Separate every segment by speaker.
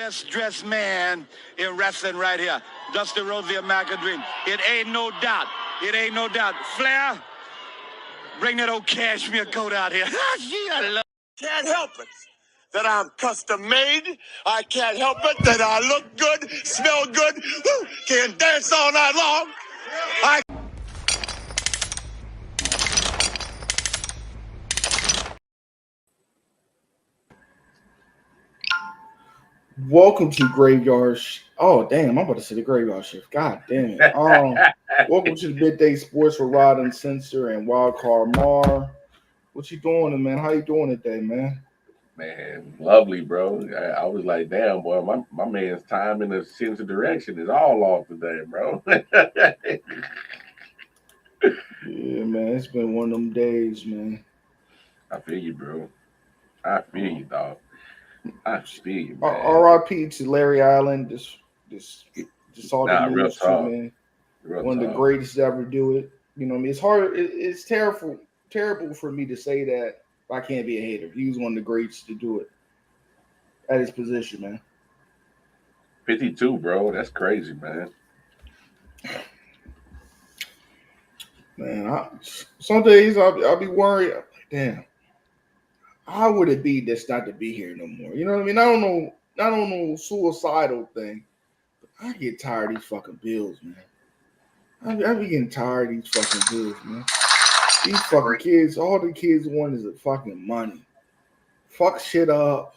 Speaker 1: best dressed man in wrestling right here. Dusty Rhodes, the American Dream. It ain't no doubt. It ain't no doubt. Flair, bring that old cashmere coat out here. Gee, I love.
Speaker 2: Can't help it that I'm custom made. I can't help it that I look good, smell good, can dance all night long.
Speaker 3: Welcome to Graveyard. Oh damn! I'm about to say the Graveyard Shift. God damn it! Welcome to the Midday Sports with Rod and Sensor and Wildcard Mar. What you doing, man? How you doing today, man?
Speaker 4: Man, lovely, bro. I was like, damn, boy, my man's time in the sense of direction is all off today, bro.
Speaker 3: Yeah, man. It's been one of them days, man.
Speaker 4: I feel you, bro. I feel you, dog. I feel you, man.
Speaker 3: R.I.P. to Larry Allen. Just saw the
Speaker 4: real
Speaker 3: news too,
Speaker 4: talk.
Speaker 3: man.
Speaker 4: Real
Speaker 3: One of the
Speaker 4: talk.
Speaker 3: greatest to ever do it. You know what I mean? It's hard. It's terrible for me to say that. But I can't be a hater. He was one of the greatest to do it at his position, man.
Speaker 4: 52, bro. That's crazy, man.
Speaker 3: Man, some days I'll be worried. I'm like, damn, how would it be just not to be here no more? You know what I mean? I don't know suicidal thing. But I get tired of these fucking bills, man. I be getting tired of these fucking bills, man. These fucking kids, all the kids want is the fucking money. Fuck shit up.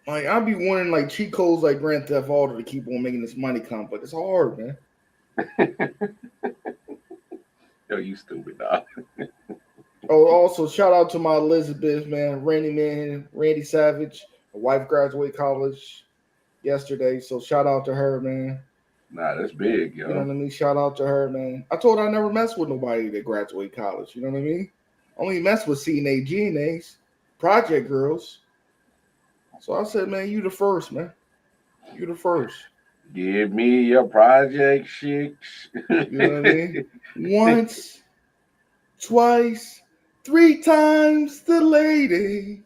Speaker 3: Like I be wanting like cheat codes like Grand Theft Auto to keep on making this money come, but it's hard, man.
Speaker 4: Yo, you stupid, dog.
Speaker 3: Oh, also shout out to my Elizabeth, man, Randy Savage. My wife graduated college yesterday, so shout out to her, man.
Speaker 4: Nah, that's big, yo.
Speaker 3: You know what I mean? Shout out to her, man. I told her I never mess with nobody that graduated college. You know what I mean? Only mess with CNA, GNAs, project girls. So I said, man, you the first, man. You the first.
Speaker 4: Give me your project chicks.
Speaker 3: You know what I mean? Once, twice, 3 times the lady.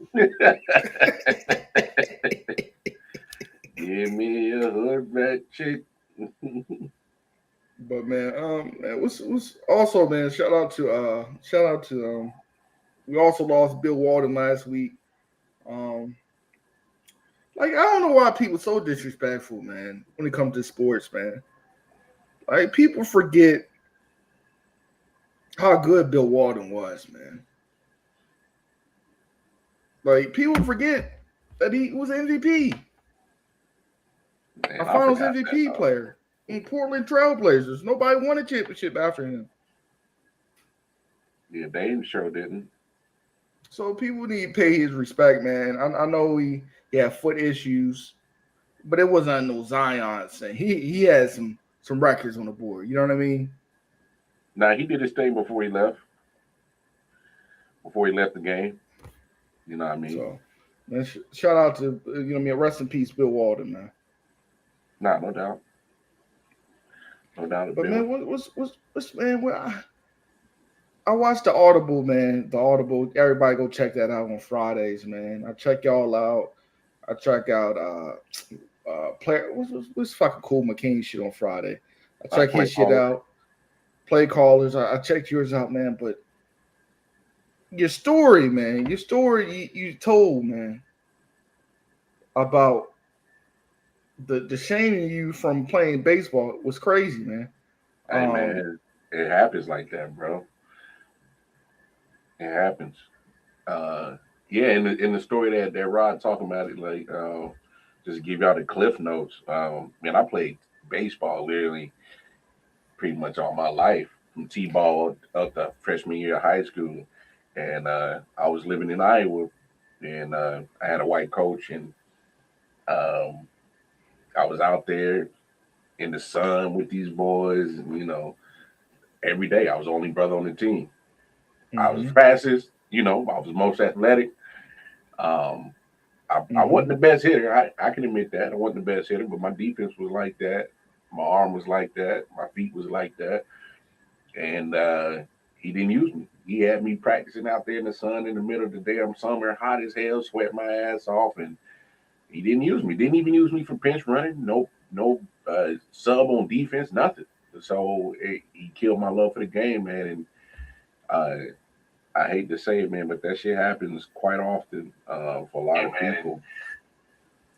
Speaker 4: Give me a hood rat chick.
Speaker 3: But man, what's also, man, shout out to we also lost Bill Walton last week. Like I don't know why people are so disrespectful, man, when it comes to sports, man. Like people forget how good Bill Walton was, man. Like people forget that he was MVP.
Speaker 4: Man,
Speaker 3: A finals
Speaker 4: forgot
Speaker 3: MVP
Speaker 4: that,
Speaker 3: player in Portland Trailblazers. Nobody won a championship after him.
Speaker 4: Yeah, Dave sure didn't.
Speaker 3: So people need to pay his respect, man. I know he had foot issues, but it wasn't no Zion thing. He had some records on the board. You know what I mean?
Speaker 4: Nah, he did his thing before he left. Before he left the game. You know what I mean?
Speaker 3: So, man, shout out to you know what I mean. Rest in peace, Bill Walton, man.
Speaker 4: Nah, no doubt. No doubt.
Speaker 3: But man, what's man? I watched the Audible, man. The Audible. Everybody go check that out on Fridays, man. I check y'all out. I check out player. What's fucking cool McCain shit on Friday. I check his shit out. Play callers. I checked yours out, man. But your story, man. Your story you told, man, about the shaming you from playing baseball was crazy, man.
Speaker 4: Hey man, it happens like that, bro. It happens. Yeah, in the story that Rod talking about it, like just to give y'all the cliff notes. Man, I played baseball literally pretty much all my life, from T-ball up to freshman year of high school, and I was living in Iowa, and I had a white coach, and I was out there in the sun with these boys, and, you know, every day I was the only brother on the team. Mm-hmm. I was fastest, you know, I was most athletic. I wasn't the best hitter. I can admit that. I wasn't the best hitter, but my defense was like that. My arm was like that. My feet was like that. And he didn't use me. he had me practicing out there in the sun in the middle of the damn summer, hot as hell, sweat my ass off, and he didn't use me. Didn't even use me for pinch running. No sub on defense, nothing. So he killed my love for the game, man. And I hate to say it, man, but that shit happens quite often for a lot of people.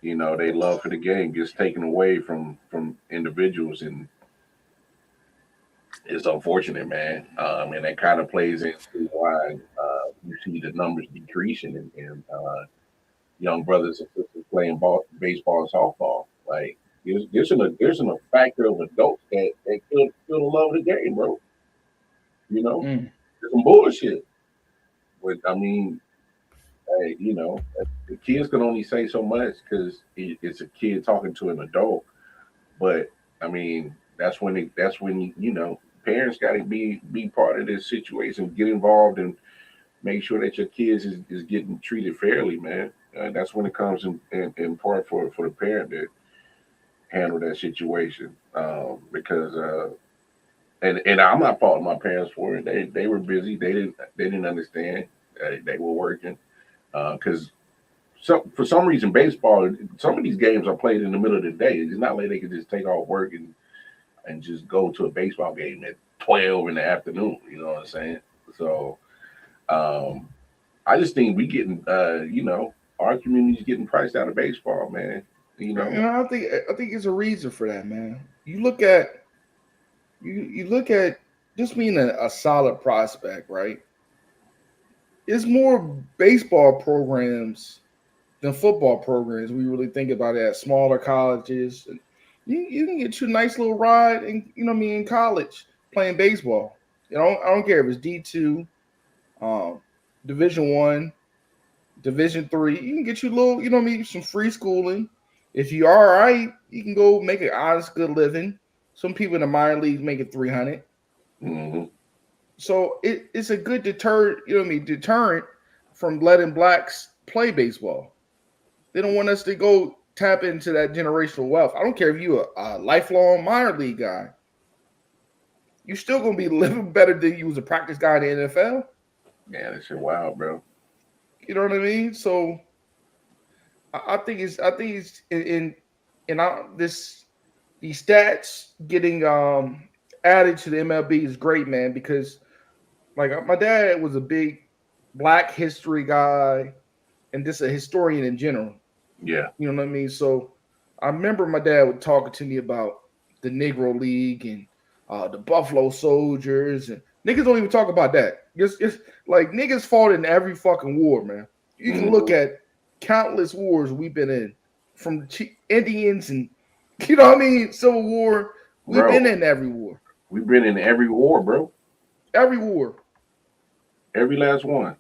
Speaker 4: You know, they love for the game gets taken away from individuals, and it's unfortunate, man. And that kind of plays into why you see the numbers decreasing and young brothers and sisters playing baseball and softball. Like there's an factor of adults that kill the love of the game, bro. You know, there's some bullshit. But I mean, hey, you know, the kids can only say so much because it's a kid talking to an adult. But I mean, that's when you know parents got to be part of this situation, get involved, and make sure that your kids is getting treated fairly, man. That's when it comes in part for the parent to handle that situation because and I'm not faulting my parents for it. They were busy. They didn't understand. They were working because for some reason baseball. Some of these games are played in the middle of the day. It's not like they could just take off work and just go to a baseball game at 12 in the afternoon. You know what I'm saying? So I just think we getting you know our community's getting priced out of baseball, man. You know,
Speaker 3: and I think it's a reason for that, man. You look at just being a solid prospect, right? It's more baseball programs than football programs. We really think about it at smaller colleges. You can get you a nice little ride, and you know what I mean, in college playing baseball. You know, I don't care if it's D2, Division 1, Division 3. You can get you a little, you know what I mean, some free schooling. If you are all right, you can go make an honest, good living. Some people in the minor leagues make it 300.
Speaker 4: mm-hmm.
Speaker 3: So it's a good deterrent, you know what I mean, deterrent from letting blacks play baseball. They don't want us to go tap into that generational wealth. I don't care if you're a lifelong minor league guy. You're still gonna be living better than you was a practice guy in the NFL.
Speaker 4: Yeah, that shit wild, bro.
Speaker 3: You know what I mean? So I think it's in these stats getting added to the MLB is great, man, because like my dad was a big black history guy and just a historian in general.
Speaker 4: Yeah.
Speaker 3: You know what I mean? So I remember my dad would talking to me about the Negro League and the Buffalo Soldiers, and niggas don't even talk about that. It's like niggas fought in every fucking war, man. You can look at countless wars we've been in, from the Indians and you know what I mean, Civil War. We've been in every war.
Speaker 4: We've been in every war, bro.
Speaker 3: Every war.
Speaker 4: Every last one.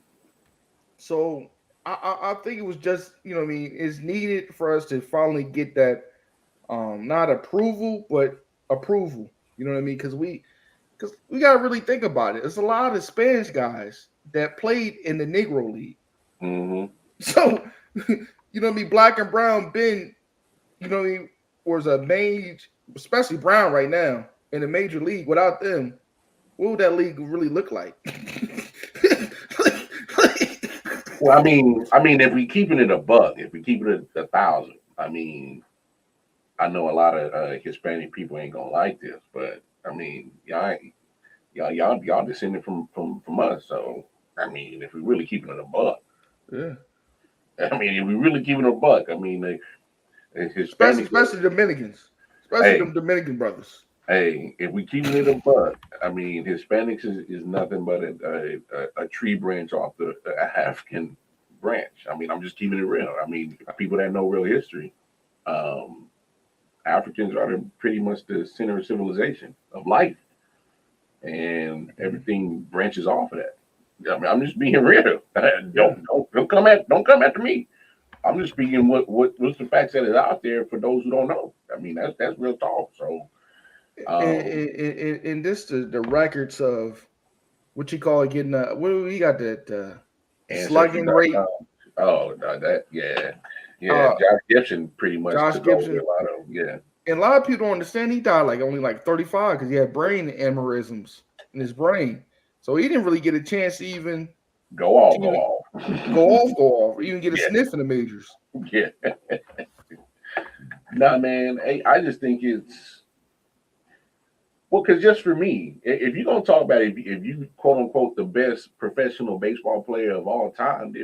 Speaker 3: So I think it was just, you know what I mean, it's needed for us to finally get that not approval, but approval. You know what I mean? Because we gotta really think about it. There's a lot of Spanish guys that played in the Negro League.
Speaker 4: Mm-hmm.
Speaker 3: So you know what I mean, black and brown been, you know what I mean, was a major, especially Brown right now in the major league. Without them, what would that league really look like?
Speaker 4: Well, I mean, if we keeping it a buck, if we keeping it 1,000, I mean, I know a lot of Hispanic people ain't gonna like this, but I mean, y'all descended from us, so I mean, if we really keeping it a buck,
Speaker 3: yeah.
Speaker 4: I mean, if we really keeping it a buck, I mean,
Speaker 3: especially Dominicans, especially them Dominican brothers.
Speaker 4: Hey, if we keeping it a buck, I mean, Hispanics is nothing but a tree branch off the African branch. I mean, I'm just keeping it real. I mean, people that know real history, Africans are pretty much the center of civilization, of life, and everything branches off of that. I mean, I'm just being real. Don't come after me. I'm just speaking what's the facts that is out there for those who don't know. I mean, that's real talk. So.
Speaker 3: And this the records of what you call it getting what do we got that slugging rate?
Speaker 4: Josh Gibson pretty much.
Speaker 3: Josh Gibson,
Speaker 4: a lot of And
Speaker 3: a lot of people don't understand he died only 35 because he had brain aneurysms in his brain. So he didn't really get a chance to even
Speaker 4: Go off,
Speaker 3: go off, or even get a sniff in the majors.
Speaker 4: Yeah. Nah, man. I just think it's because just for me, if you're gonna talk about it, if you quote unquote the best professional baseball player of all time,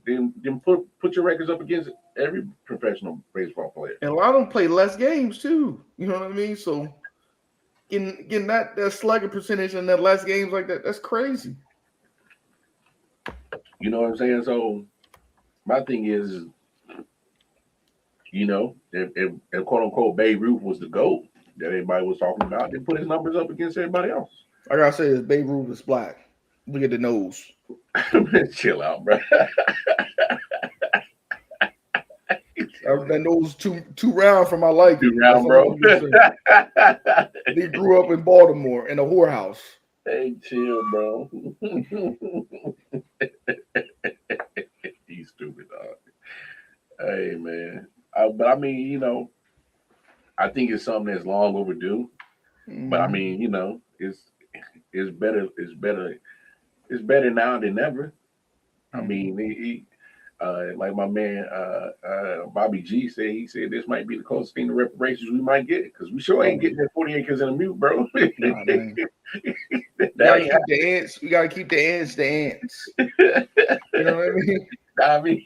Speaker 4: then put your records up against every professional baseball player.
Speaker 3: And a lot of them play less games too. You know what I mean? So getting that slugging percentage and that less games like that, that's crazy.
Speaker 4: You know what I'm saying? So my thing is, if quote unquote Babe Ruth was the GOAT that everybody was talking about, then put his numbers up against everybody else.
Speaker 3: I gotta say this, Babe Ruth is black. Look at the nose.
Speaker 4: Chill out, bro.
Speaker 3: That nose too round for my liking.
Speaker 4: Too round, bro.
Speaker 3: He grew up in Baltimore in a whorehouse.
Speaker 4: Hey, chill, bro. He's stupid, dog. Hey, man. But I mean, I think it's something that's long overdue.
Speaker 3: Mm-hmm.
Speaker 4: But I mean, it's better. It's better now than never. I mean, he like my man Bobby G said, he said this might be the closest thing to reparations we might get because we sure ain't getting that 40 acres in a mute, bro.
Speaker 3: Nah, man. We gotta keep the ants. We gotta keep the ants. The ants. You know what I mean?
Speaker 4: I mean,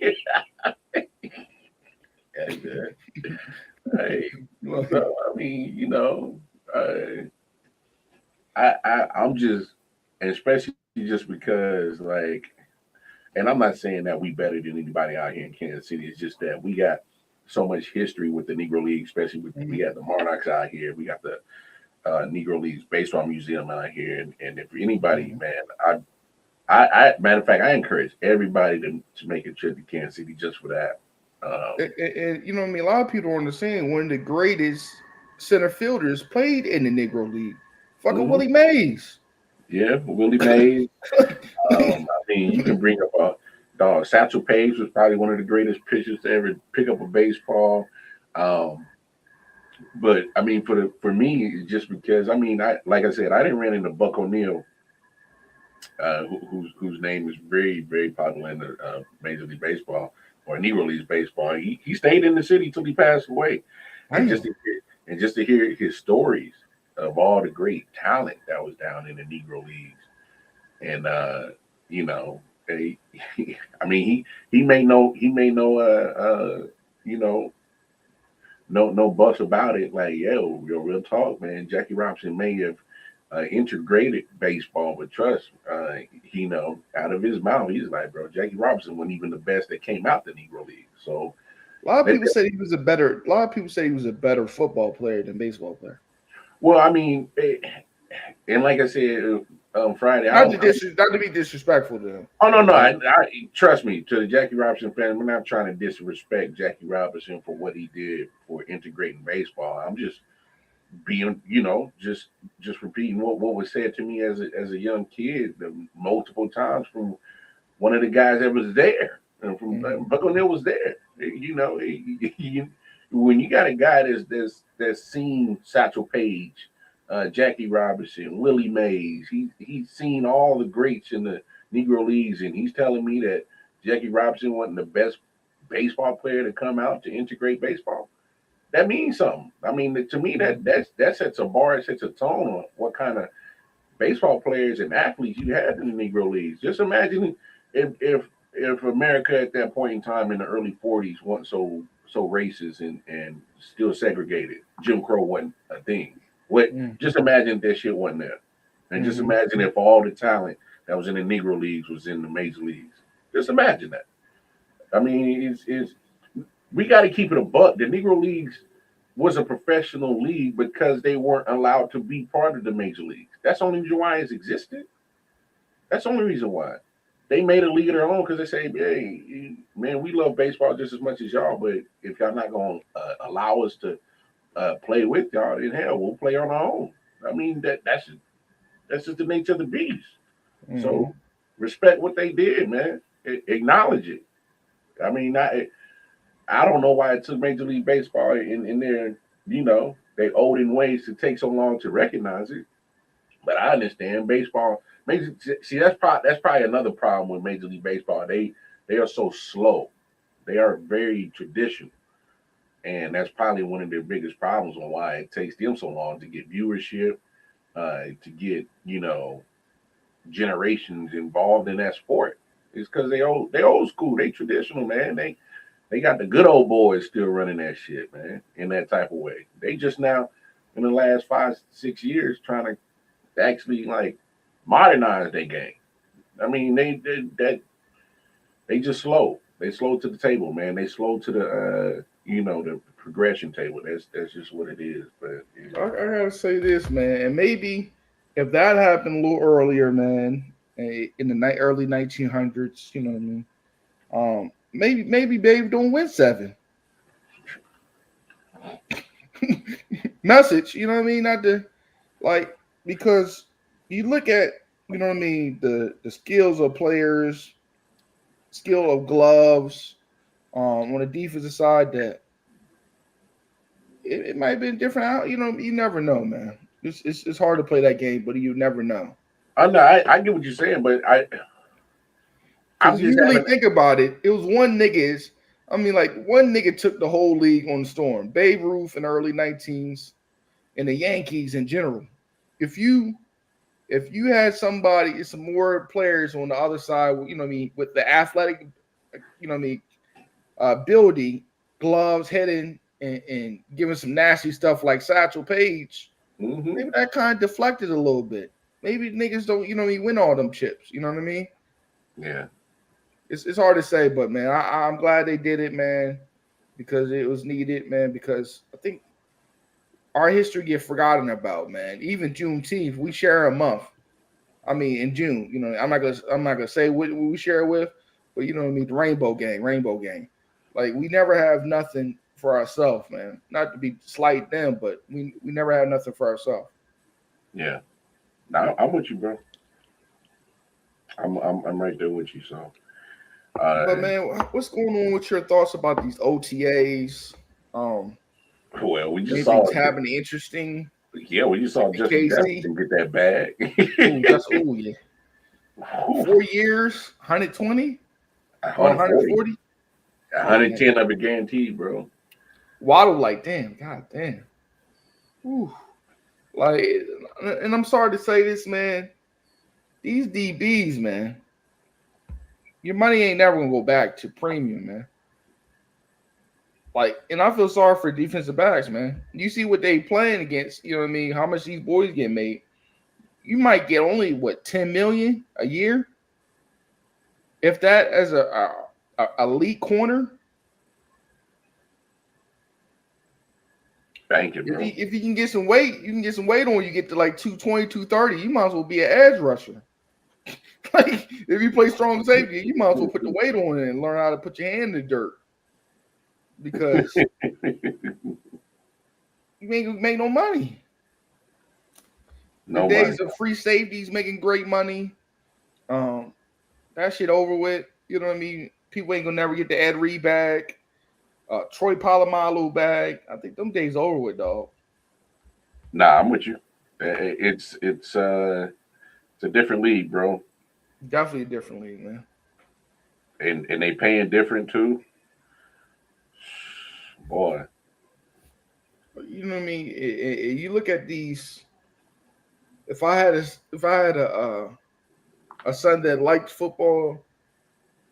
Speaker 4: hey, so, I mean, I'm just, and especially just because, like, and I'm not saying that we better than anybody out here in Kansas City. It's just that we got so much history with the Negro League, especially with we got the Monarchs out here, we got the Negro League's Baseball Museum out here, and if anybody, man, I matter of fact, I encourage everybody to make a trip to Kansas City just for that.
Speaker 3: And you know what I mean? A lot of people don't understand one of the greatest center fielders played in the Negro League. Fucking Willie Mays.
Speaker 4: Yeah, Willie Mays. I mean, you can bring up Satchel Paige was probably one of the greatest pitchers to ever pick up a baseball. But I mean, for me, just because I mean, like I said, I didn't run into Buck O'Neill, whose name is very, very popular in the Major League Baseball or Negro League Baseball. He stayed in the city till he passed away, and just to hear his stories of all the great talent that was down in the Negro Leagues, and I mean, he may know no bus about it. Like, yo, real talk, man. Jackie Robinson may have integrated baseball, but trust, out of his mouth, he's like, bro, Jackie Robinson wasn't even the best that came out the Negro League. So
Speaker 3: a lot of people said he was a better football player than baseball player.
Speaker 4: Well, I mean, and like I said Friday,
Speaker 3: not to be disrespectful to him.
Speaker 4: Oh no, I trust me. To the Jackie Robinson fan, we're not trying to disrespect Jackie Robinson for what he did for integrating baseball. I'm just being, just repeating what was said to me as a young kid multiple times from one of the guys that was there, and from Buck O'Neill was there. When you got a guy that's seen Satchel Paige, Jackie Robinson, Willie Mays, he's seen all the greats in the Negro Leagues, and he's telling me that Jackie Robinson wasn't the best baseball player to come out to integrate baseball. That means something. I mean, to me, that sets a bar, it sets a tone on what kind of baseball players and athletes you had in the Negro Leagues. Just imagine if America at that point in time in the early 40s wasn't so racist and still segregated. Jim Crow wasn't a thing. Just imagine that shit wasn't there. And just imagine if all the talent that was in the Negro Leagues was in the major leagues. Just imagine that. I mean, we got to keep it a buck. The Negro Leagues was a professional league because they weren't allowed to be part of the major leagues. That's the only reason why it's existed. That's the only reason why. They made a league of their own because they say, hey, man, we love baseball just as much as y'all, but if y'all not going to allow us to play with y'all, then hell, we'll play on our own. I mean, that's just the nature of the beast. So respect what they did, man. Acknowledge it. I mean, I don't know why it took Major League Baseball in their, they olden ways to take so long to recognize it. But I understand baseball. See, that's probably another problem with Major League Baseball. They are so slow. They are very traditional, and that's probably one of their biggest problems on why it takes them so long to get viewership, to get generations involved in that sport. It's because they old school. They traditional, man. They got the good old boys still running that shit, man, in that type of way. They just now, in the last 5, 6 years, trying to actually like modernize their game. I mean, they just slow. They slow to the table, man. They slow to the the progression table. That's just what it is. But
Speaker 3: I gotta say this, man, and maybe if that happened a little earlier, man, in the early 1900s, you know what I mean? Maybe Babe don't win 7. Message, you know what I mean? Not to like because you look at you know what I mean the skills of players, skill of gloves, on the defensive side that it might have been different out. You know, you never know, man. It's hard to play that game, but you never know.
Speaker 4: I know I get what you're saying, but I'm
Speaker 3: Because
Speaker 4: just
Speaker 3: you really
Speaker 4: having
Speaker 3: think about it, it was one nigga. I mean, like one nigga took the whole league on the storm. Babe Ruth in the early 19s and the Yankees in general. If you had somebody, some more players on the other side, you know what I mean, with the athletic, you know what I mean, ability, gloves, heading, and giving some nasty stuff like Satchel Paige,
Speaker 4: hmm
Speaker 3: maybe that kind of deflected a little bit. Maybe niggas don't, you know what I mean, win all them chips. You know what I mean?
Speaker 4: yeah.
Speaker 3: It's hard to say, but man, I'm glad they did it, man, because it was needed, man. Because I think our history get forgotten about, man. Even Juneteenth, we share a month. I mean, in June, you know, I'm not gonna say what we share with, but you know what I mean. The Rainbow Gang. Like we never have nothing for ourselves, man. Not to be slight them, but we never have nothing for ourselves.
Speaker 4: Yeah. Now I'm with you, bro. I'm right there with you. So
Speaker 3: But
Speaker 4: uh
Speaker 3: man, what's going on with your thoughts about these OTAs?
Speaker 4: well we just saw
Speaker 3: Anything's happening interesting
Speaker 4: we just saw
Speaker 3: in
Speaker 4: Justin
Speaker 3: KC?
Speaker 4: Jefferson get that bag.
Speaker 3: Yeah. 4 years, 120, going
Speaker 4: 140.
Speaker 3: 140. Oh man,
Speaker 4: 110 of it guaranteed, bro.
Speaker 3: Waddle like damn, god damn. Ooh. Like, and I'm sorry to say this, man. These DBs, man, your money ain't never gonna go back to premium, man. Like, and I feel sorry for defensive backs, man. You see what they playing against, you know what I mean? How much these boys get made. You might get only what 10 million a year, if that, as a elite corner.
Speaker 4: Thank you,
Speaker 3: If
Speaker 4: bro.
Speaker 3: you can get some weight, you can get some weight on. You get to like 220, 230. You might as well be an edge rusher. Like if you play strong safety, you might as well put the weight on it and learn how to put your hand in the dirt because you ain't gonna make no money. The
Speaker 4: Nobody.
Speaker 3: days of free safeties making great money, um, that shit over with. You know what I mean? People ain't gonna never get the Ed Reed bag, Troy Polamalu bag. I think them days over with, dog.
Speaker 4: Nah, I'm with you. It's a different league, bro,
Speaker 3: Definitely a different league, man.
Speaker 4: and they paying different too. Boy,
Speaker 3: You know what I mean? You look at these. If I had a son that liked football,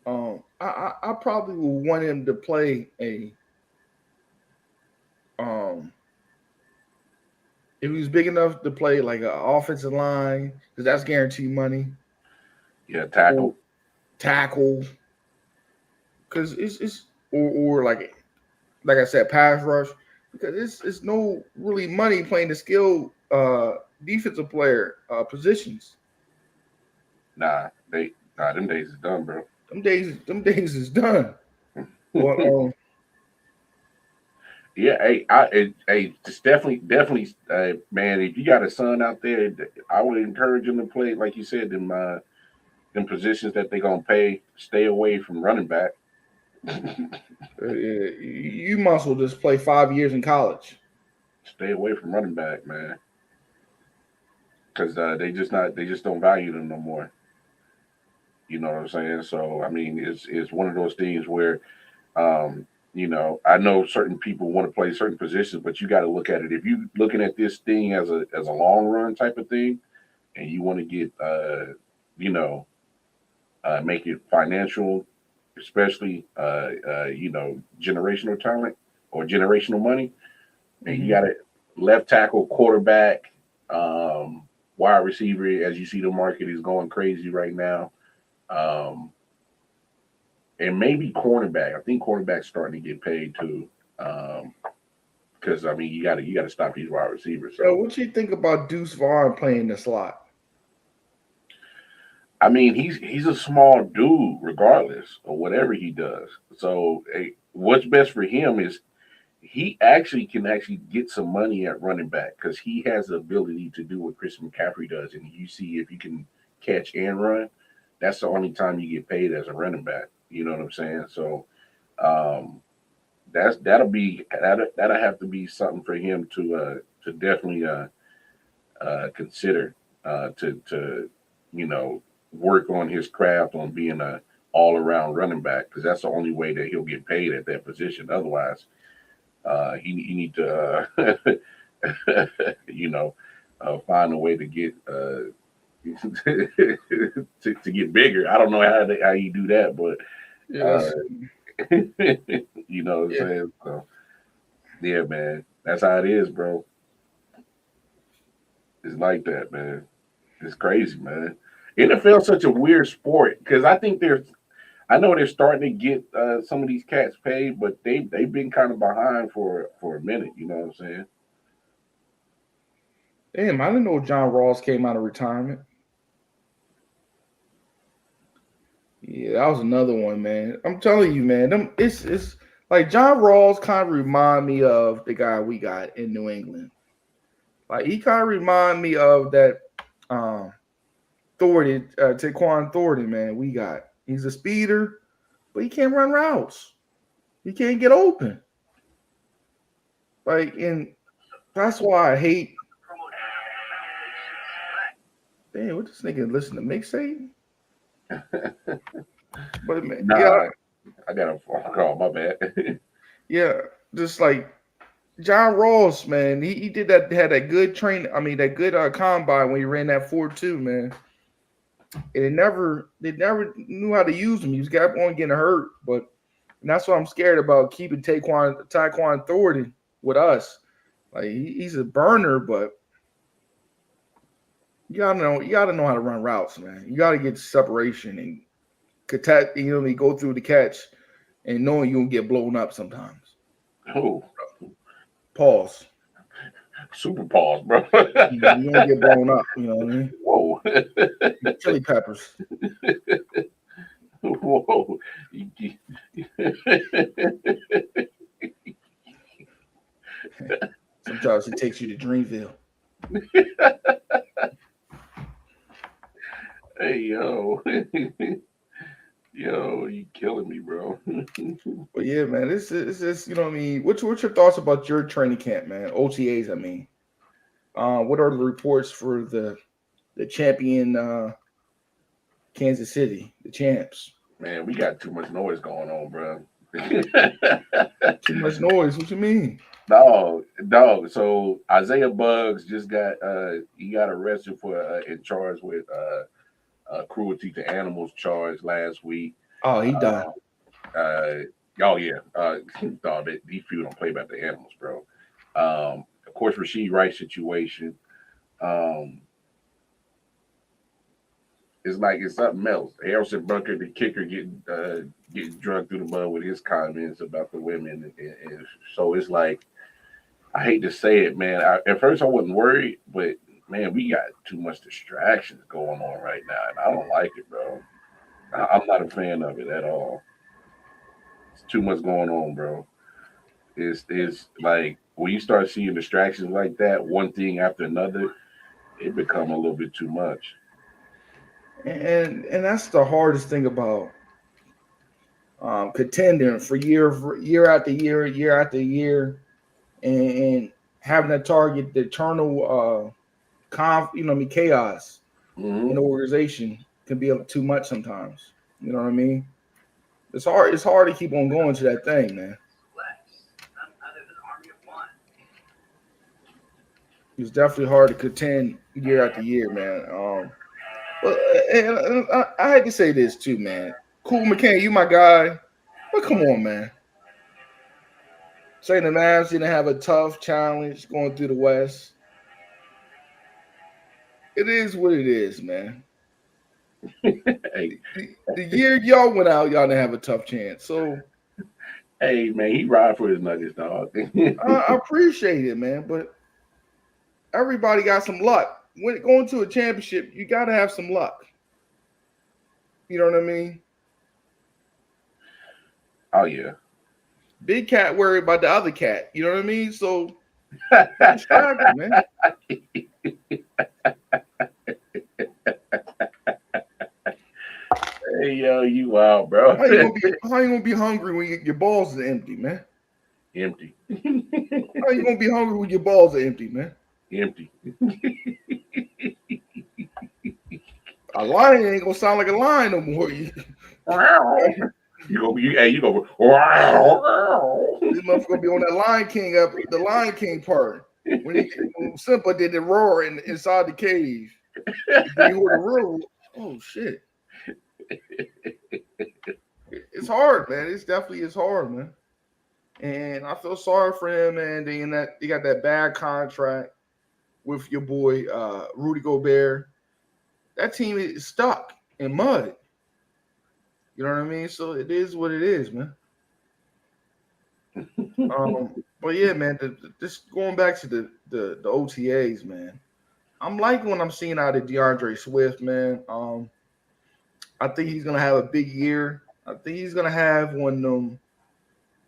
Speaker 3: I probably would want him to play a um if he was big enough to play like an offensive line because that's guaranteed money
Speaker 4: yeah,
Speaker 3: or
Speaker 4: tackle.
Speaker 3: tackle because it's or like I said pass rush because it's no really money playing the skill defensive player positions.
Speaker 4: Them days is done, bro.
Speaker 3: Them days is done. But
Speaker 4: Yeah, just definitely, man. If you got a son out there, I would encourage him to play, like you said, them positions that they gonna pay. Stay away from running back.
Speaker 3: you might as well just play 5 years in college.
Speaker 4: Stay away from running back, man. because they just don't value them no more. You know what I'm saying? So I mean, it's one of those things where, I know certain people want to play certain positions, but you got to look at it. If you're looking at this thing as a long run type of thing, and you want to get make it financial, especially generational talent or generational money, and you got it left tackle, quarterback, wide receiver. As you see, the market is going crazy right now. And maybe cornerback. I think cornerback's starting to get paid too. Because I mean, you got to stop these wide receivers. So
Speaker 3: what you think about Deuce Vaughn playing the slot?
Speaker 4: I mean, he's a small dude, regardless of whatever he does. So what's best for him is he can get some money at running back because he has the ability to do what Christian McCaffrey does. And you see if you can catch and run, that's the only time you get paid as a running back. You know what I'm saying? So that'll have to be something for him to definitely consider to work on his craft on being a all around running back because that's the only way that he'll get paid at that position. Otherwise, he need to find a way to get to get bigger. I don't know how you do that, but you know what I'm saying? So, yeah, man. That's how it is, bro. It's like that, man. It's crazy, man. NFL is such a weird sport because I know they're starting to get some of these cats paid, but they've been kind of behind for a minute. You know what I'm saying?
Speaker 3: Damn, I didn't know John Ross came out of retirement. Yeah, that was another one, man. I'm telling you, man. It's like John Ross kind of remind me of the guy we got in New England. Like he kind of remind me of that Taquan Thornton, man. We got. He's a speeder, but he can't run routes. He can't get open. Like, and that's why I hate. Damn, what this nigga listen to mixtape? But man,
Speaker 4: nah, I got a phone call. My bad.
Speaker 3: Yeah, just like John Ross, man. He did that. Had that good train. I mean, that good combine when he ran that 4.2, man. And they never knew how to use him. He was kept on getting hurt, and that's what I'm scared about keeping Taquan Thornton with us. Like he's a burner, but you gotta know how to run routes, man. You gotta get separation and go through the catch and knowing you'll get blown up sometimes.
Speaker 4: Oh,
Speaker 3: pause.
Speaker 4: Super pause, bro.
Speaker 3: You don't get blown up. You know what I mean?
Speaker 4: Whoa.
Speaker 3: Chili peppers.
Speaker 4: Whoa.
Speaker 3: Sometimes it takes you to Dreamville.
Speaker 4: Hey, yo. Yo, you killing me, bro.
Speaker 3: But yeah, man, this is you know what I mean. What's your thoughts about your training camp, man? OTAs, I mean. What are the reports for the champion Kansas City, the champs?
Speaker 4: Man, we got too much noise going on, bro.
Speaker 3: Too much noise. What you mean?
Speaker 4: Dog. So Isaiah Buggs just got arrested for in charge with cruelty to animals charge last week.
Speaker 3: Oh, he done.
Speaker 4: Dog, these people don't play about the animals, bro. Of course, Rasheed Rice situation. It's like it's something else. Harrison Bunker, the kicker, getting drugged through the mud with his comments about the women, and so it's like I hate to say it, man. At first I wasn't worried, but man, we got too much distractions going on right now, and I don't like it, bro. I'm not a fan of it at all. It's too much going on, bro. It's like when you start seeing distractions like that, one thing after another, it become a little bit too much.
Speaker 3: And that's the hardest thing about contending for year after year after year, and having a target, the eternal chaos
Speaker 4: Mm-hmm.
Speaker 3: in the organization can be too much sometimes. You know what I mean? It's hard. It's hard to keep on going to that thing, man. It's definitely hard to contend year after year, man. But and I had to say this too, man. Cool McCain, you my guy. But come on, man. Saying the Mavs didn't have a tough challenge going through the West. It is what it is, man.
Speaker 4: Hey,
Speaker 3: The year y'all went out, y'all didn't have a tough chance. So
Speaker 4: hey, man, he ride for his nuggets, dog.
Speaker 3: I appreciate it, man. But everybody got some luck. When going to a championship, you got to have some luck. You know what I mean?
Speaker 4: Oh yeah.
Speaker 3: Big cat worried about the other cat. You know what I mean? So distracted, man.
Speaker 4: Hey yo, you wild, bro.
Speaker 3: How you gonna be hungry when your balls are empty, man?
Speaker 4: Empty.
Speaker 3: How you gonna be hungry when your balls are empty, man?
Speaker 4: Empty.
Speaker 3: A lion ain't gonna sound like a lion no more.
Speaker 4: You go. Wow.
Speaker 3: This motherfucker be on that Lion King the Lion King part when Simba did the roar inside the cave. Then you heard the roar. Oh shit! It's hard, man. It's definitely hard, man. And I feel sorry for him, man. They got that bad contract with your boy Rudy Gobert. That team is stuck in mud. You know what I mean? So it is what it is, man. But yeah, man, just going back to the OTAs, man. I'm liking what I'm seeing out of DeAndre Swift, man. I think he's gonna have a big year. I think he's gonna have one of them.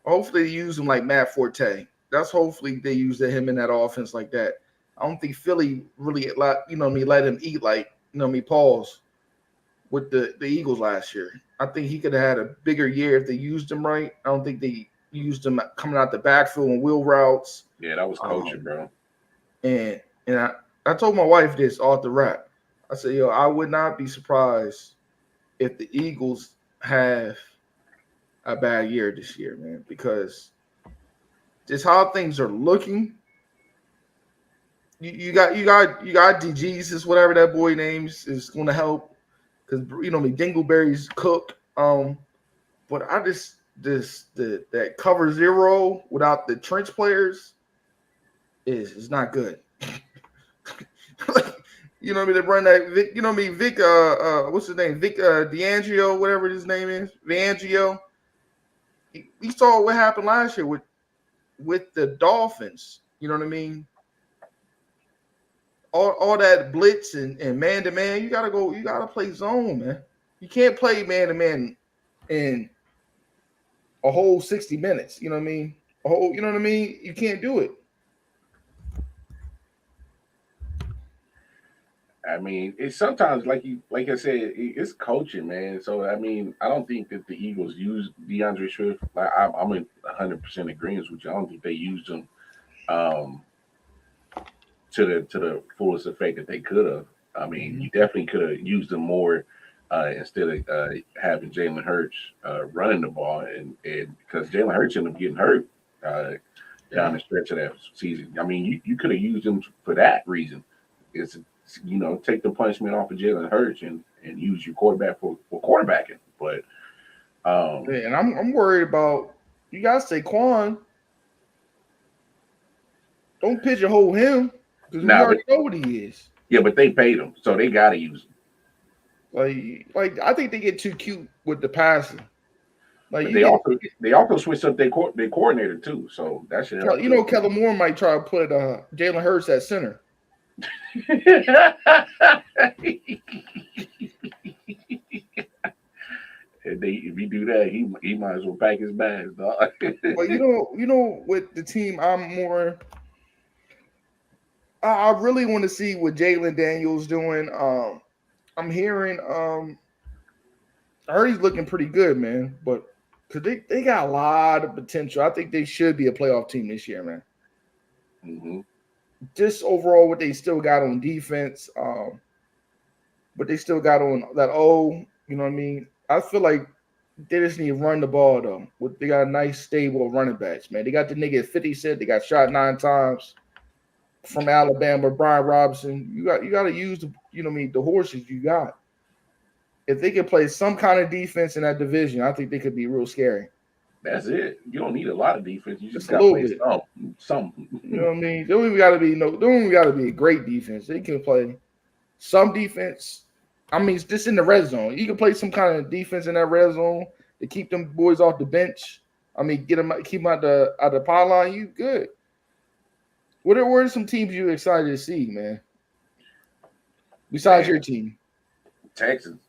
Speaker 3: Hopefully, they use him like Matt Forte. That's hopefully they use him in that offense like that. I don't think Philly really let him eat like pause with the Eagles last year. I think he could have had a bigger year if they used him right. I don't think they used him coming out the backfield and wheel routes.
Speaker 4: Yeah, that was coaching, bro.
Speaker 3: And I told my wife this off the rap. I said, yo, I would not be surprised if the Eagles have a bad year this year, man, because just how things are looking. You got DeJesus, whatever that boy names is going to help because Dingleberry's cook. But I just that cover zero without the trench players is not good. You know what I mean? They run that Vic, Vic, what's his name? Vic DeAngelo, whatever his name is, Vangio. We saw what happened last year with the Dolphins. You know what I mean? All that blitz and man to man, you gotta play zone, man. You can't play man to man in a whole 60 minutes. You know what I mean? You know what I mean? You can't do it.
Speaker 4: I mean, it's sometimes like I said, it's coaching, man. So I mean, I don't think that the Eagles used DeAndre Swift. Like I'm in 100% agreement with you. I don't think they used him to the fullest effect that they could have. I mean, you definitely could have used him more instead of having Jalen Hurts running the ball, and because Jalen Hurts ended up getting hurt down the stretch of that season. I mean, you could have used him for that reason. It's take the punishment off of Jalen Hurts and use your quarterback for quarterbacking. But
Speaker 3: and I'm worried about you got Saquon. Don't pigeonhole him because we already know what he is.
Speaker 4: Yeah, but they paid him, so they got to use him.
Speaker 3: Like I think they get too cute with the passing. Like
Speaker 4: they also switched up their coordinator too, so that should help.
Speaker 3: Kellen Moore might try to put Jalen Hurts at center.
Speaker 4: If he do that, he might as well pack his bags, dog.
Speaker 3: But with the team, I really want to see what Jalen Daniels doing. I'm hearing I heard he's looking pretty good, man. But because they got a lot of potential, I think they should be a playoff team this year, man.
Speaker 4: Mm-hmm.
Speaker 3: just overall what they still got on defense, but they still got on that you know what I mean? I feel like they just need to run the ball though. They got a nice stable of running backs, man. They got the nigga at 50 Cent. They got shot 9 times from Alabama, Brian Robinson. You got to use the you know what I mean the horses you got. If they could play some kind of defense in that division, I think they could be real scary.
Speaker 4: That's it. You don't need a lot of defense. You just
Speaker 3: Just a
Speaker 4: got to
Speaker 3: little
Speaker 4: play
Speaker 3: bit.
Speaker 4: some.
Speaker 3: You know what I mean? They don't even got to be They don't even got to be a great defense. They can play some defense. I mean, it's just in the red zone. You can play some kind of defense in that red zone to keep them boys off the bench. I mean, keep them out the pylon. You good? What are some teams you excited to see, man? Besides your team,
Speaker 4: Texans.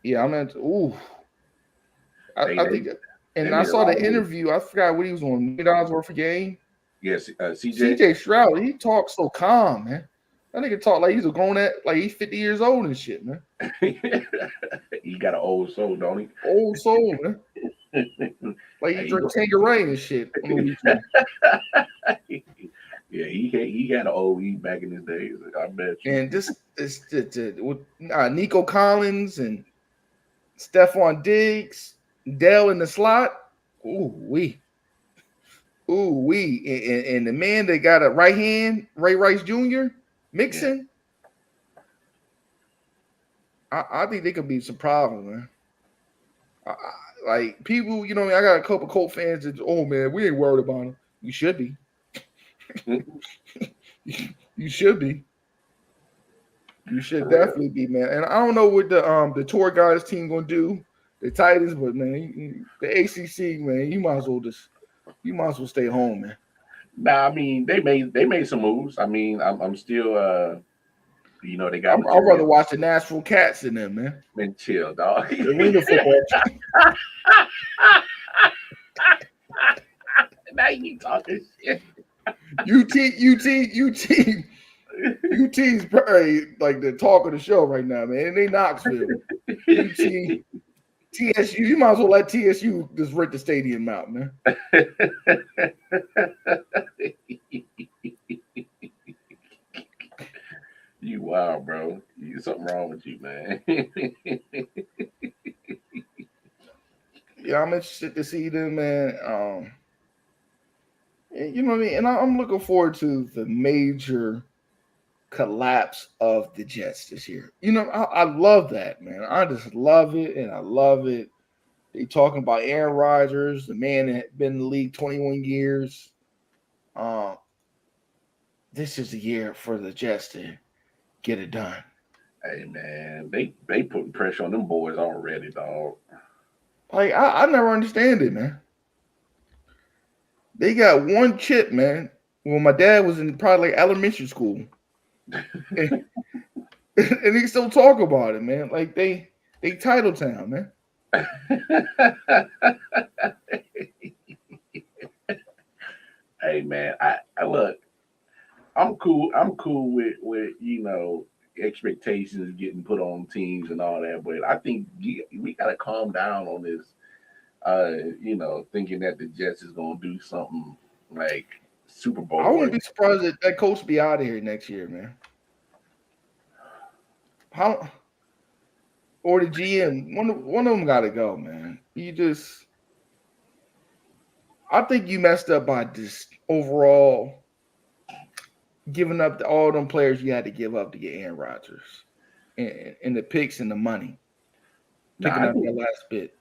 Speaker 3: yeah, I meant. Ooh, I think, and I
Speaker 4: made a
Speaker 3: saw
Speaker 4: lot
Speaker 3: the
Speaker 4: of moves.
Speaker 3: interview. I forgot what he was on. $1 million worth of game.
Speaker 4: Yes, CJ.
Speaker 3: CJ Stroud, he talks so calm, man. That nigga talk like he's like he's 50 years old and shit, man.
Speaker 4: He got an old soul, don't he?
Speaker 3: Old soul, man. Like he drink Tanqueray and shit on the weekend.
Speaker 4: Yeah, he got an old weed back in his days. I bet you.
Speaker 3: And this is with Nico Collins and Stephon Diggs, Dell in the slot. Ooh wee. Ooh wee. And the man that got a right hand, Ray Rice Jr., Mixon. Yeah. I think they could be some problem, man. Like people, you know, I got a couple Colt fans that, oh man, we ain't worried about them. You should be. You should be. You should definitely be, man. And I don't know what the tour guys team gonna do, the Titans, but man, the ACC, man, you might as well stay home, man.
Speaker 4: Nah, I mean they made some moves. I mean, I'm still you know they got.
Speaker 3: I'd rather watch the Nashville Cats than them, man.
Speaker 4: Man, chill, dog.
Speaker 3: Arena football.
Speaker 4: Now you talking shit.
Speaker 3: UT's probably like the talk of the show right now, man. They Knoxville. UT, TSU. You might as well let TSU just rent the stadium out, man.
Speaker 4: You wild, bro. Something wrong with you, man.
Speaker 3: Yeah, I'm interested to see them, man. You know what I mean? And I'm looking forward to the major collapse of the Jets this year. You know, I love that, man. I just love it, and I love it. They talking about Aaron Rodgers, the man that been in the league 21 years. This is the year for the Jets to get it done.
Speaker 4: Hey, man, they putting pressure on them boys already, dog.
Speaker 3: Like, I never understand it, man. They got one chip, man. Well, my dad was in probably like elementary school. And they still talk about it, man. Like they title town, man.
Speaker 4: Hey, man, I look. I'm cool with you know expectations getting put on teams and all that, but I think we gotta calm down on this. You know, thinking that the Jets is gonna do something like Super Bowl.
Speaker 3: I wouldn't be surprised that coach be out of here next year, man. How or the GM, one of them got to go, man. I think you messed up by just overall giving up all them players you had to give up to get Aaron Rodgers and the picks and the money. Picking up that last bit.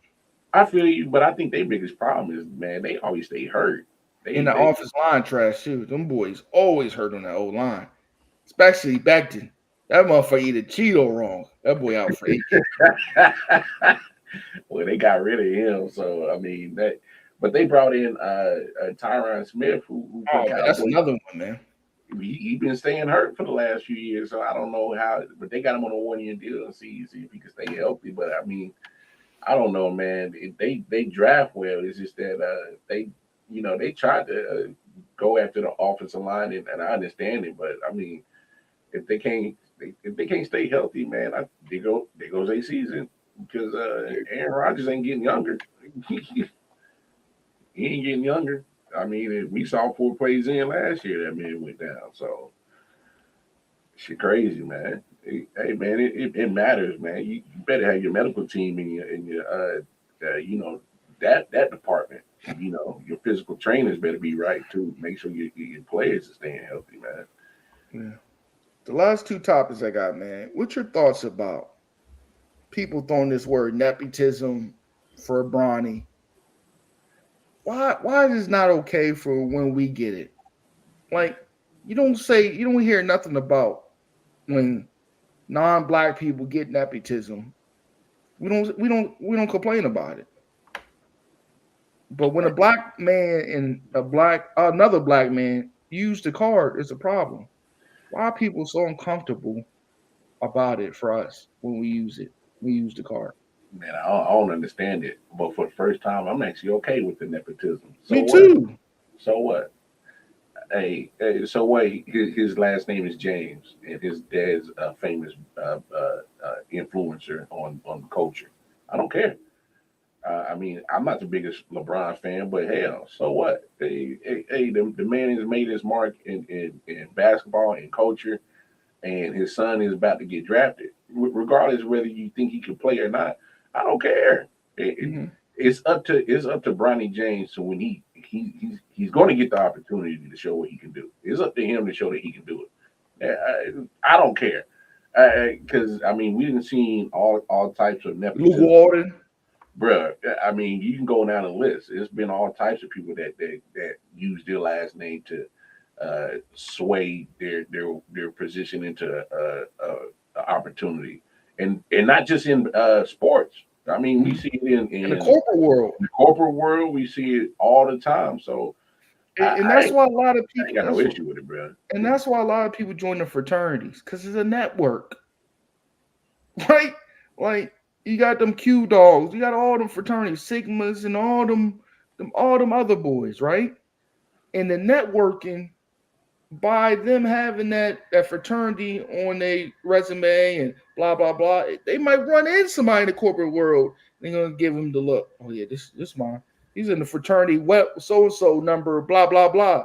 Speaker 4: I feel you, but I think their biggest problem is, man, they always stay hurt.
Speaker 3: And the offensive line trash too. Them boys always hurt on that old line, especially Becton. That motherfucker eat a Cheeto wrong. That boy out for 8 years.
Speaker 4: Well, they got rid of him, so I mean that. But they brought in Tyron Smith, who
Speaker 3: that's another one, man.
Speaker 4: He been staying hurt for the last few years, so I don't know how. But they got him on a 1-year deal and see if he can stay healthy. But I mean, I don't know, man. They draft well. It's just that they tried to go after the offensive line, and I understand it. But I mean, if they can't stay healthy, man, there goes a season because Aaron Rodgers ain't getting younger. He ain't getting younger. I mean, we saw 4 plays in last year that man went down. So shit crazy, man. Hey, man, it matters, man. You better have your medical team in your that department. Your physical trainers better be right too. Make sure your players are staying healthy, man.
Speaker 3: Yeah. The last two topics I got, man. What's your thoughts about people throwing this word nepotism for Bronny? Why is it not okay for when we get it? Like you don't hear nothing about when non-black people get nepotism. We don't complain about it. But when a black man and another black man use the card, it's a problem. Why are people so uncomfortable about it for us when we use it? We use the card.
Speaker 4: Man, I don't understand it. But for the first time, I'm actually okay with the nepotism. So
Speaker 3: Me
Speaker 4: what?
Speaker 3: too.
Speaker 4: So what? So what? His last name is James, and his dad's a famous influencer on culture. I don't care. I mean, I'm not the biggest LeBron fan, but hell, so what? The man has made his mark in basketball and culture, and his son is about to get drafted. Regardless of whether you think he can play or not, I don't care.
Speaker 3: Mhm.
Speaker 4: It's up to Bronny James. So when he's going to get the opportunity to show what he can do. It's up to him to show that he can do it. I don't care because I mean we didn't see all types of
Speaker 3: Luke
Speaker 4: nepotism.
Speaker 3: Walton.
Speaker 4: Bruh, I mean, you can go down the list. It's been all types of people that use their last name to sway their position into a opportunity, and not just in sports. I mean, we see it
Speaker 3: In the corporate world.
Speaker 4: in the corporate world. We see it all the time. So
Speaker 3: And
Speaker 4: I
Speaker 3: that's why a lot of
Speaker 4: ain't
Speaker 3: people
Speaker 4: got no issue with it, bro.
Speaker 3: and that's why a lot of people join the fraternities because it's a network. Right? Like you got them Q dogs, you got all them fraternities, Sigmas, and all them other boys, right? And the networking by them having that fraternity on their resume and blah blah blah, they might run in somebody in the corporate world. They're gonna give him the look. Oh yeah, this mine. He's in the fraternity. What so and so number? Blah blah blah,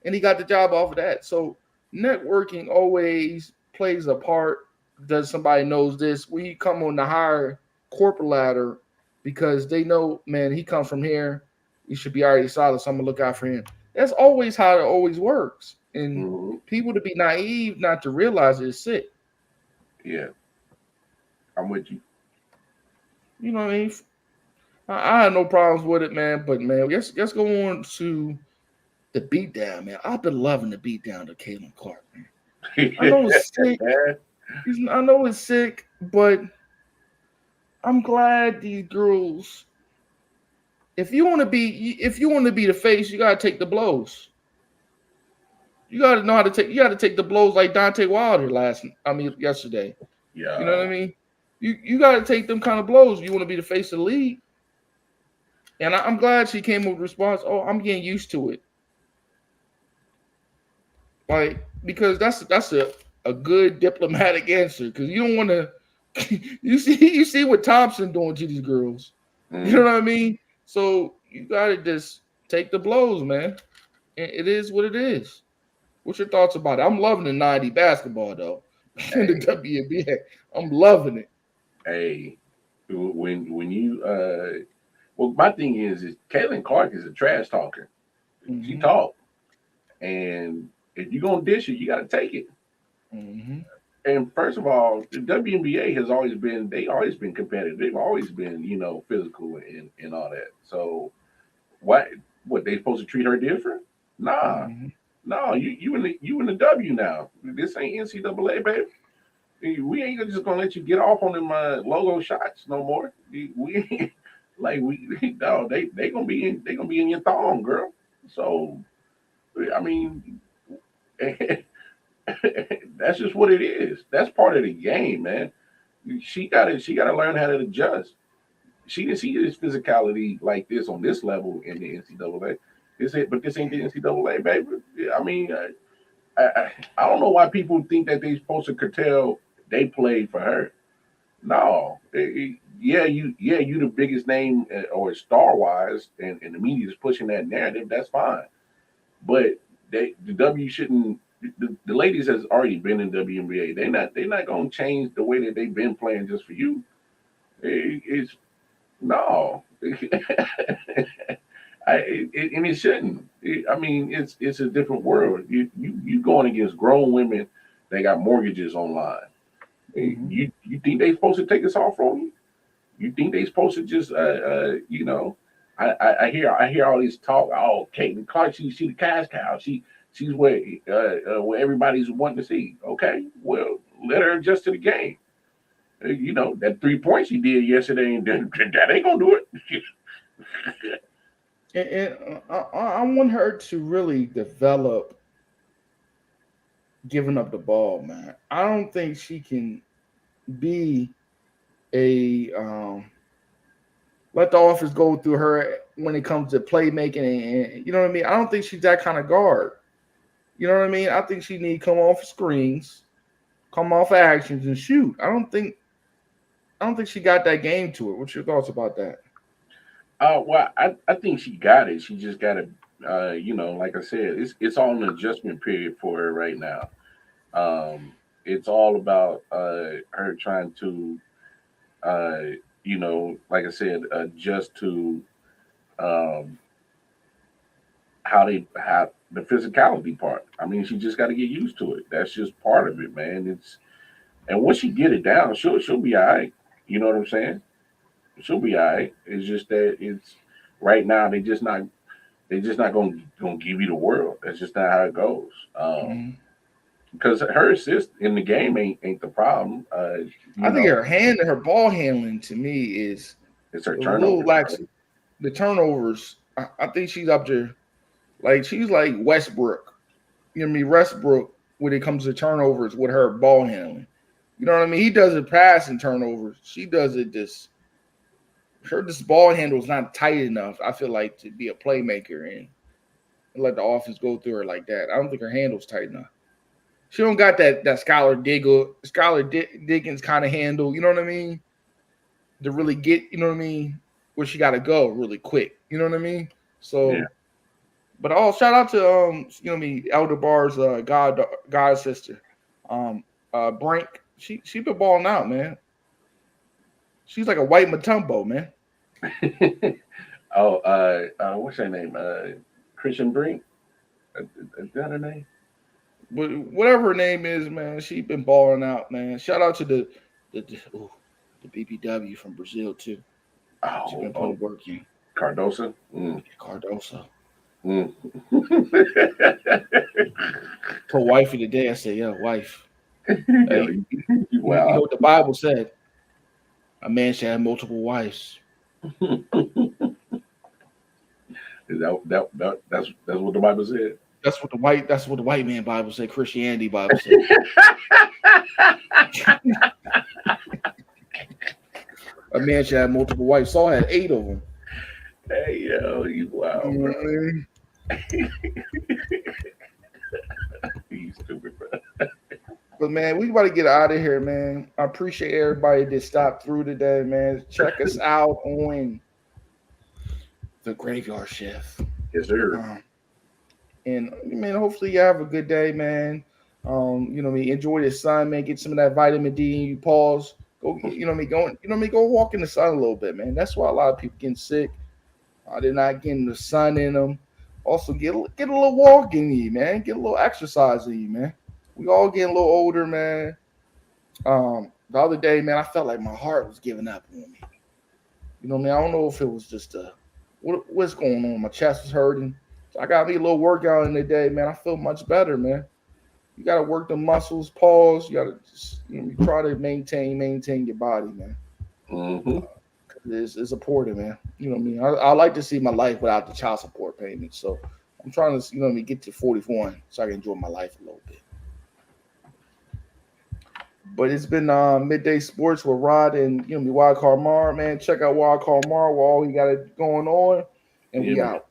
Speaker 3: and he got the job off of that. So networking always plays a part. Does somebody knows this? When you come on the higher corporate ladder, because they know, man, he comes from here. He should be already solid. So I'm gonna look out for him. That's always how it always works. And
Speaker 4: Hmm.
Speaker 3: people to be naive not to realize it's sick.
Speaker 4: Yeah, I'm with you.
Speaker 3: You know what I mean? I have no problems with it, man. But man, let's go on to the beatdown, man. I've been loving the beatdown to Caitlin Clark, man. I know it's sick. I know it's sick, but I'm glad these girls. If you want to be the face, you gotta take the blows. You gotta know how to take. You gotta take the blows like Dante Wilder yesterday. You know what I
Speaker 4: Yeah.
Speaker 3: mean? You got to take them kind of blows. You want to be the face of the league. And I'm glad she came with a response. Oh, I'm getting used to it. Like because that's a good diplomatic answer because you don't want to. You see what Thompson doing to these girls. You know
Speaker 4: Mm.
Speaker 3: what I mean? So you got to just take the blows, man. And it is what it is. What's your thoughts about it? I'm loving the '90s basketball though. In the
Speaker 4: Hey,
Speaker 3: WNBA, I'm loving it.
Speaker 4: hey, when you well, my thing is Caitlin Clark is a trash talker. She
Speaker 3: Hmm.
Speaker 4: talk, and if you're gonna dish it, you got to take it.
Speaker 3: Hmm.
Speaker 4: And first of all, the WNBA has always been competitive. They've always been physical and all that. So what they supposed to treat her different? Nah,
Speaker 3: Hmm.
Speaker 4: no, you in the W now. This ain't NCAA, baby. We ain't just gonna let you get off on them logo shots no more. We ain't like we no, they gonna be in your thong, girl. So I mean, that's just what it is. That's part of the game, man. She gotta learn how to adjust. She didn't see this physicality like this on this level in the NCAA. This ain't the NCAA, baby. I mean, I don't know why people think that they're supposed to curtail they played for her. No, you the biggest name or star wise, and the media is pushing that narrative. That's fine, but the W shouldn't. The ladies has already been in WNBA. They're not going to change the way that they've been playing just for you. It's no. And it shouldn't. I mean, it's a different world. You going against grown women that got mortgages online.
Speaker 3: Mhm.
Speaker 4: You think they supposed to take this off from you? You think they supposed to just you know? I hear all these talk. Oh, Caitlin Clark, she the cash cow. She's where everybody's wanting to see. Okay, well, let her adjust to the game. You know that 3 points she did yesterday, and that ain't gonna do it.
Speaker 3: And I want her to really develop giving up the ball, man. I don't think she can be a let the offense go through her when it comes to playmaking, and you know what I mean. I don't think she's that kind of guard. You know what I mean? I think she need to come off of screens, come off of actions, and shoot. I don't think she got that game to it. What's your thoughts about that?
Speaker 4: Well, I think she got it. She just got to, you know, like I said, it's all an adjustment period for her right now. It's all about her trying to, uh, you know, like I said, adjust to um, how the physicality part. I mean, she just got to get used to it. That's just part of it, man. And once she get it down, she'll be all right. You know what I'm saying? She'll be all right. It's just that it's right now they're just not gonna give you the world. That's just not how it goes.
Speaker 3: Mhm.
Speaker 4: Because her assist in the game ain't the problem. You
Speaker 3: I think
Speaker 4: know,
Speaker 3: her ball handling to me is
Speaker 4: it's her
Speaker 3: a little
Speaker 4: turnovers.
Speaker 3: lax. The turnovers, I think she's up there. Like she's like Westbrook. You know what I mean? Westbrook when it comes to turnovers with her ball handling. You know what I mean? He does it passing turnovers. She does it just this ball handle is not tight enough, I feel like, to be a playmaker and let the offense go through her like that. I don't think her handle's tight enough. She don't got that Skylar Diggins kind of handle, you know what I mean? To really get, you know what I mean, where she gotta go really quick. You know what I mean?
Speaker 4: Yeah.
Speaker 3: So but shout out to you know what I mean, Elder Bar's god sister. Brink. She been balling out, man. She's like a white Matumbo, man.
Speaker 4: Oh, what's her name? Christian Brink. Is that her name?
Speaker 3: But whatever her name is, man, she been balling out, man. Shout out to the BBW from Brazil too. She been
Speaker 4: Oh,
Speaker 3: putting work in.
Speaker 4: Cardosa. Mm.
Speaker 3: Cardoso.
Speaker 4: Mm.
Speaker 3: Told wifey today, I said, yeah, wife. Hey, you know
Speaker 4: Wow.
Speaker 3: what the Bible said? A man should have multiple wives.
Speaker 4: Is that's what the Bible said?
Speaker 3: That's what the white man Bible said, Christianity Bible said. A man should have multiple wives. Saul had 8 of them.
Speaker 4: Hey yo, you wow,
Speaker 3: You know
Speaker 4: bro.
Speaker 3: what I mean?
Speaker 4: You stupid, bro.
Speaker 3: But man, we about to get out of here, man. I appreciate everybody that stopped through today, man. Check us out on the Graveyard Shift.
Speaker 4: Yes, sir.
Speaker 3: And man, hopefully you have a good day, man. You know me, enjoy the sun, man. Get some of that vitamin D in you. Pause. Go, you know me, go walk in the sun a little bit, man. That's why a lot of people getting sick. They're not getting the sun in them. Also, get a little walk in you, man. Get a little exercise in you, man. We all getting a little older, man. The other day, man, I felt like my heart was giving up on me. You know what I mean? I don't know if it was just what's going on. My chest was hurting. So I got me a little workout in the day, man. I feel much better, man. You gotta work the muscles, pause. You gotta just, you know, try to maintain your body, man.
Speaker 4: Mm-hmm.
Speaker 3: It's important, man. You know what I mean? I like to see my life without the child support payments. So I'm trying to, you know what I mean, get to 41 so I can enjoy my life a little bit. But it's been midday sports with Rod and you know me, Wild Card Mar, man. Check out Wild Card Mar, where all he got it going on, and
Speaker 4: Yeah,
Speaker 3: we
Speaker 4: man.
Speaker 3: out.